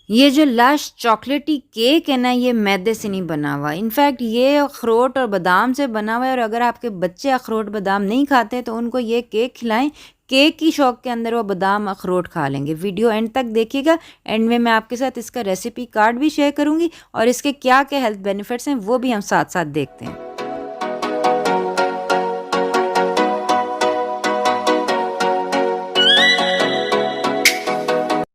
ये जो लश चॉकलेटी केक है ना, ये मैदे से नहीं बना हुआ। इनफैक्ट ये अखरोट और बादाम से बना हुआ है। और अगर आपके बच्चे अखरोट बादाम नहीं खाते तो उनको ये केक खिलाएं। केक की शौक के अंदर वो बादाम अखरोट खा लेंगे। वीडियो एंड तक देखिएगा। एंड में मैं आपके साथ इसका रेसिपी कार्ड भी शेयर करूंगी और इसके क्या क्या हेल्थ बेनिफिट्स हैं वो भी हम साथ साथ देखते हैं।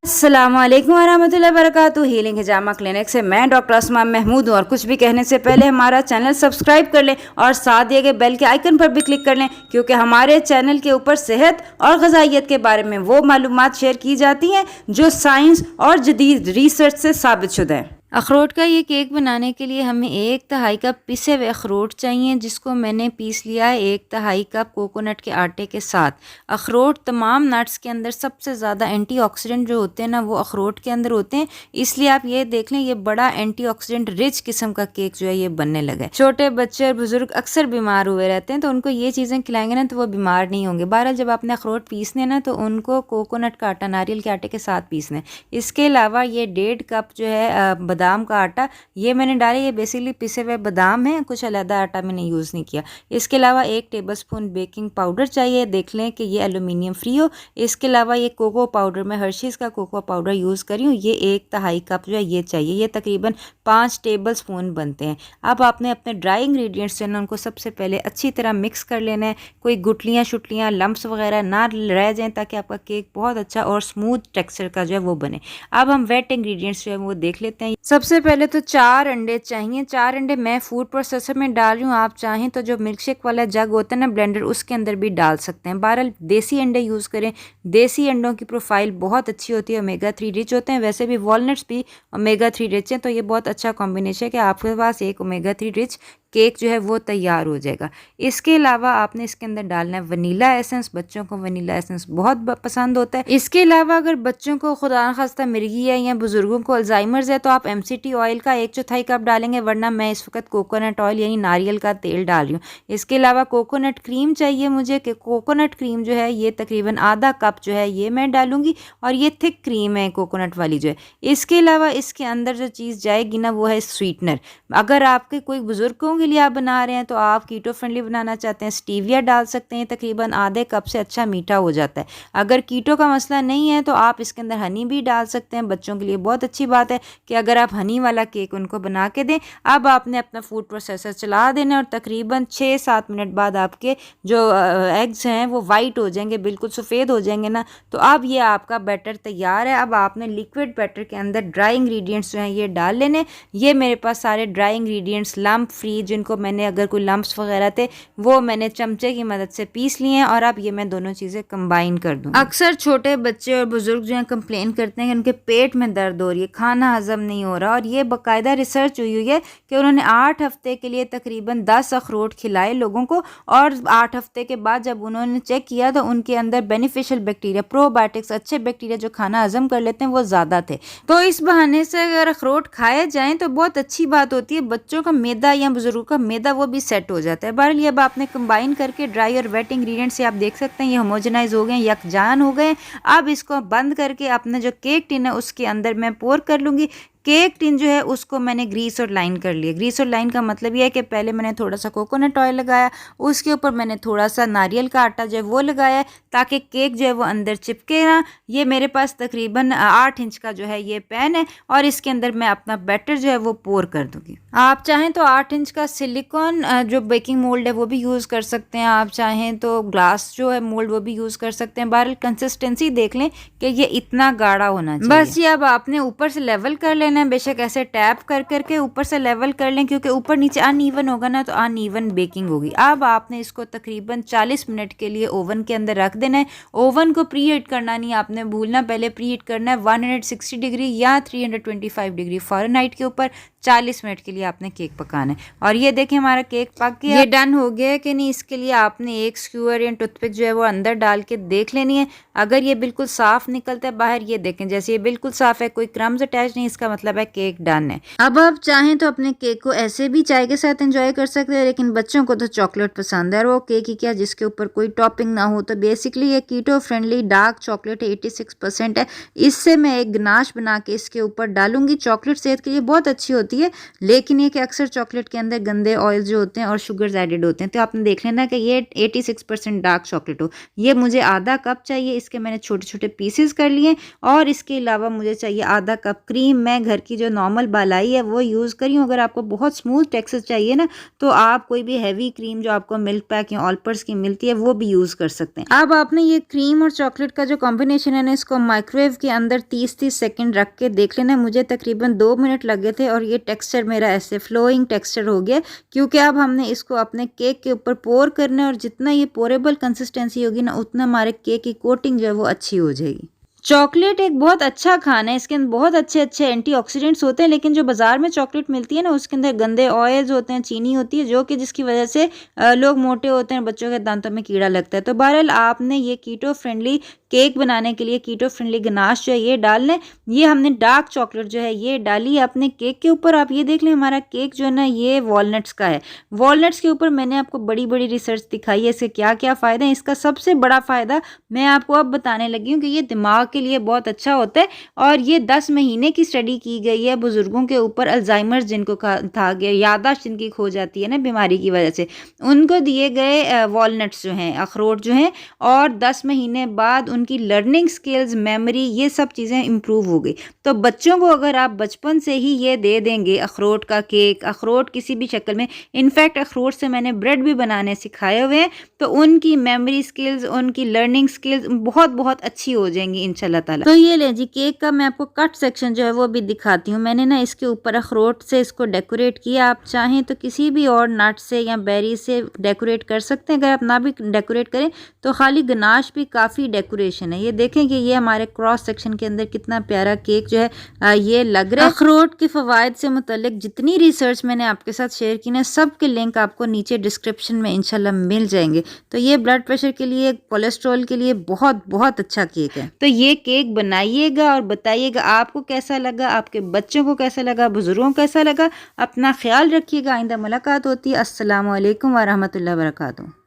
अस्सलामुअलैकुम वरहमतुल्लाहि वबरकातुहू। हीलिंग हिजामा क्लिनिक से मैं डॉक्टर अस्मा महमूद हूँ। और कुछ भी कहने से पहले हमारा चैनल सब्सक्राइब कर लें और साथ दिए गए बेल के आइकन पर भी क्लिक कर लें, क्योंकि हमारे चैनल के ऊपर सेहत और ग़िज़ाइयत के बारे में वो मालूमात शेयर की जाती हैं जो साइंस और जदीद रिसर्च से साबित शुदा है। अखरोट का ये केक बनाने के लिए हमें 1/3 कप पिसे हुए अखरोट चाहिए, जिसको मैंने पीस लिया है 1/2 कप कोकोनट के आटे के साथ। अखरोट तमाम नट्स के अंदर सबसे ज़्यादा एंटीऑक्सीडेंट जो होते हैं ना, वो अखरोट के अंदर होते हैं। इसलिए आप ये देख लें, ये बड़ा एंटीऑक्सीडेंट रिच किस्म का केक जो है ये बनने लगा है। छोटे बच्चे और बुजुर्ग अक्सर बीमार हुए रहते हैं, तो उनको ये चीज़ें खिलाएंगे ना तो वो बीमार नहीं होंगे। बहरहाल जब आपने अखरोट पीसने ना तो उनको कोकोनट का आटा, नारियल के आटे के साथ पीसने। इसके अलावा ये 1.5 कप जो है बादाम का आटा ये मैंने डाला। ये बेसिकली पिसे हुए बादाम है, कुछ अलग आटा मैंने यूज़ नहीं किया। इसके अलावा 1 टेबलस्पून बेकिंग पाउडर चाहिए। देख लें कि ये एल्यूमिनियम फ्री हो। इसके अलावा ये कोको पाउडर, मैं हर्शीज़ का कोको पाउडर यूज़ करी हूँ, ये 1/2 कप जो है ये चाहिए। ये तकरीबन 5 टेबलस्पून बनते हैं। अब आपने अपने ड्राई इंग्रेडिएंट्स जो है ना उनको सबसे पहले अच्छी तरह मिक्स कर लेना है। कोई गुटलियाँ शुटलियाँ लम्प्स वगैरह ना रह जाएँ, ताकि आपका केक बहुत अच्छा और स्मूथ टेक्सचर का जो है वो बने। अब हम वेट इंग्रेडिएंट्स जो है वो देख लेते हैं। सबसे पहले तो 4 अंडे चाहिए। 4 अंडे मैं फूड प्रोसेसर में डाल रही हूँ। आप चाहें तो जो मिल्क शेक वाला जग होता है ना, ब्लेंडर, उसके अंदर भी डाल सकते हैं। बहरहाल देसी अंडे यूज़ करें। देसी अंडों की प्रोफाइल बहुत अच्छी होती है, ओमेगा 3 रिच होते हैं। वैसे भी वॉलनट्स भी ओमेगा 3 रिच हैं, तो ये बहुत अच्छा कॉम्बिनेशन है कि आपके पास एक ओमेगा 3 रिच केक जो है वो तैयार हो जाएगा। इसके अलावा आपने इसके अंदर डालना है वनीला एसेंस। बच्चों को वनीला एसेंस बहुत पसंद होता है। इसके अलावा अगर बच्चों को खुदा न खास्ता मिर्गी है या बुजुर्गों को अल्जाइमर्स है तो आप MCT ऑयल का 1/4 कप डालेंगे, वरना मैं इस वक्त कोकोनट ऑयल यानी नारियल का तेल डाल रही हूँ। इसके अलावा कोकोनट क्रीम चाहिए मुझे, कि कोकोनट क्रीम जो है ये तकरीबन आधा कप जो है ये मैं डालूंगी, और ये थिक क्रीम है कोकोनट वाली जो है। इसके अलावा इसके अंदर जो चीज़ जाएगी ना वो है स्वीटनर। अगर आपके कोई बुजुर्गों के लिए आप बना रहे हैं तो आप कीटो फ्रेंडली बनाना चाहते हैं, स्टीविया डाल सकते हैं। तकरीबन आधे कप से अच्छा मीठा हो जाता है। अगर कीटो का मसला नहीं है तो आप इसके अंदर हनी भी डाल सकते हैं। बच्चों के लिए बहुत अच्छी बात है कि अगर आप हनी वाला केक उनको बना के दें। अब आपने अपना फूड प्रोसेसर चला देना और तकरीबन 6-7 मिनट बाद आपके जो एग्स हैं वो वाइट हो जाएंगे, बिल्कुल सफ़ेद हो जाएंगे ना, तो अब ये आपका बैटर तैयार है। अब आपने लिक्विड बैटर के अंदर ड्राई इंग्रेडिएंट्स जो हैं ये डाल लेने। ये मेरे पास सारे ड्राई इंग्रेडिएंट्स लम्प फ्री, जिनको मैंने अगर कोई लम्प्स वगैरह थे वो मैंने चमचे की मदद से पीस लिए हैं। और अब ये मैं दोनों चीज़ें कंबाइन कर दूँ। अक्सर छोटे बच्चे और बुजुर्ग जो हैं कंप्लेन करते हैं कि उनके पेट में दर्द हो रही है, खाना हजम नहीं हो रहा। और ये बाकायदा रिसर्च हुई है कि उन्होंने 8 हफ्ते के लिए तकरीबन 10 अखरोट खिलाए लोगों को, और 8 हफ्ते के बाद जब उन्होंने चेक किया तो उनके अंदर बेनिफिशियल बैक्टीरिया, प्रोबायोटिक्स, अच्छे बैक्टीरिया जो खाना हजम कर लेते हैं वो ज़्यादा थे। तो इस बहाने से अगर अखरोट खाए जाएँ तो बहुत अच्छी बात होती है। बच्चों का मैदा या बुजुर्गों का मैदा वो भी सेट हो जाता है। बहरहाल ये अब आपने कंबाइन करके ड्राई और वेट इंग्रेडिएंट्स से आप देख सकते हैं ये होमोजेनाइज हो गए, यकजान हो गए। अब इसको बंद करके अपने जो केक टिन है उसके अंदर मैं पोर कर लूँगी। केक टिन जो है उसको मैंने ग्रीस और लाइन कर लिया। ग्रीस और लाइन का मतलब ये है कि पहले मैंने थोड़ा सा कोकोनट ऑयल लगाया, उसके ऊपर मैंने थोड़ा सा नारियल का आटा जो है वो लगाया, ताकि केक जो है वो अंदर चिपके ना। ये मेरे पास तकरीबन 8 इंच का जो है ये पैन है, और इसके अंदर मैं अपना बैटर जो है वो पोर कर दूँगी। आप चाहें तो 8 इंच का सिलिकॉन जो बेकिंग मोल्ड है वो भी यूज़ कर सकते हैं। आप चाहें तो ग्लास जो है मोल्ड वो भी यूज़ कर सकते हैं। बहरहाल कंसिस्टेंसी देख लें कि ये इतना गाढ़ा होना चाहिए। बस ये अब आपने ऊपर से लेवल कर लेना है। बेशक ऐसे टैप कर करके ऊपर से लेवल कर लें, क्योंकि ऊपर नीचे अनइवन होगा ना तो अनइवन बेकिंग होगी। अब आपने इसको तकरीबन 40 मिनट के लिए ओवन के अंदर रख देना है। ओवन को प्री हीट करना नहीं आपने भूलना, पहले प्री हीट करना है 160 डिग्री या 325 डिग्री फ़ारेनहाइट के ऊपर 40 मिनट के लिए आपने केक पकाना है। और ये देखें हमारा केक पक गया। ये डन हो गया है कि नहीं, इसके लिए आपने एक स्क्यूअर या टूथपिक जो है वो अंदर डाल के देख लेनी है। अगर ये बिल्कुल साफ़ निकलता है बाहर, ये देखें जैसे ये बिल्कुल साफ़ है, कोई क्रम्स अटैच नहीं, इसका मतलब मतलब है केक डन है। अब आप चाहें तो अपने केक को ऐसे भी चाय के साथ एंजॉय कर सकते हैं, लेकिन बच्चों को तो चॉकलेट पसंद है और वो केक ही क्या जिसके ऊपर कोई टॉपिंग ना हो। तो बेसिकली ये कीटो फ्रेंडली डार्क चॉकलेट 86% है। इससे मैं एक गनाश बना के इसके ऊपर डालूंगी। चॉकलेट सेहत के लिए बहुत अच्छी होती है, लेकिन ये कि अक्सर चॉकलेट के अंदर गंदे ऑयल जो होते हैं और शुगर्स एडेड होते हैं। तो आपने देख लेना कि ये 86% डार्क चॉकलेट हो। ये मुझे आधा कप चाहिए, इसके मैंने छोटे छोटे पीसेस कर लिए। और इसके अलावा मुझे चाहिए आधा कप क्रीम। मैं घर की जो नॉर्मल बालाई है वो यूज़ करी हूँ। अगर आपको बहुत स्मूथ टेक्सचर चाहिए ना तो आप कोई भी हैवी क्रीम जो आपको मिल्क पैक या ऑलपर्स की मिलती है वो भी यूज़ कर सकते हैं। अब आपने ये क्रीम और चॉकलेट का जो कॉम्बिनेशन है ना, इसको माइक्रोवेव के अंदर 30-30 सेकेंड रख के देख लेना। मुझे तकरीबन 2 मिनट लगे थे और ये टेक्सचर मेरा ऐसे फ्लोइंग टेक्सचर हो गया, क्योंकि अब हमने इसको अपने केक के ऊपर पोर करना है और जितना ये पोरेबल कंसिस्टेंसी होगी ना उतना हमारे केक की कोटिंग जो है वो अच्छी हो जाएगी। चॉकलेट एक बहुत अच्छा खाना है, इसके अंदर बहुत अच्छे अच्छे एंटीऑक्सीडेंट्स होते हैं, लेकिन जो बाज़ार में चॉकलेट मिलती है ना उसके अंदर गंदे ऑयल्स होते हैं, चीनी होती है, जो कि जिसकी वजह से लोग मोटे होते हैं, बच्चों के दांतों में कीड़ा लगता है। तो बहरहाल आपने ये कीटो फ्रेंडली केक बनाने के लिए कीटो फ्रेंडली गनाश जो है ये डालना है। ये हमने डार्क चॉकलेट जो है ये डाली है अपने केक के ऊपर। आप ये देख लें हमारा केक जो है ना ये वॉलनट्स का है। वॉलनट्स के ऊपर मैंने आपको बड़ी बड़ी रिसर्च दिखाई है इसके क्या क्या फ़ायदे हैं। इसका सबसे बड़ा फ़ायदा मैं आपको अब बताने लगी हूँ कि ये दिमाग के लिए बहुत अच्छा होता है। और ये 10 महीने की स्टडी की गई है बुजुर्गों के ऊपर, अल्जाइमर्स जिनको था गया, याददाश्त जिनकी खो जाती है ना बीमारी की वजह से, उनको दिए गए वॉलनट्स जो हैं, अखरोट जो हैं, और 10 महीने बाद उनकी लर्निंग स्किल्स, मेमोरी, ये सब चीज़ें इम्प्रूव हो गई। तो बच्चों को अगर आप बचपन से ही ये दे देंगे अखरोट का केक, अखरोट किसी भी शक्ल में, इनफैक्ट अखरोट से मैंने ब्रेड भी बनाने सिखाए हुए हैं, तो उनकी मेमोरी स्किल्स, उनकी लर्निंग स्किल्स बहुत बहुत अच्छी हो जाएंगी इंशाल्लाह ताला। तो ये ले जी केक का मैं आपको कट सेक्शन जो है वो भी दिखाती हूँ। मैंने ना इसके ऊपर अखरोट से इसको डेकोरेट किया। आप चाहें तो किसी भी और नट से या बेरी से डेकोरेट कर सकते हैं। अगर आप ना भी डेकोरेट करें तो खाली गनाश भी काफ़ी डेकोरेशन है। ये देखें कि ये हमारे क्रॉस सेक्शन के अंदर कितना प्यारा केक जो है ये लग रहा है। अखरोट के फ़वाइद से मुतल्लिक जितनी रिसर्च मैंने आपके साथ शेयर की ना, सब के लिंक आपको नीचे डिस्क्रिप्शन में इंशाल्लाह मिल जाएंगे। तो ये ब्लड प्रेशर के लिए, कोलेस्ट्रॉल के लिए बहुत बहुत अच्छा केक है। तो ये केक बनाइएगा और बताइएगा आपको कैसा लगा, आपके बच्चों को कैसा लगा, बुजुर्गों को कैसा लगा। अपना ख्याल रखिएगा। आइंदा मुलाकात होती है। अस्सलामु अलैकुम व रहमतुल्लाहि व बरकातुहू।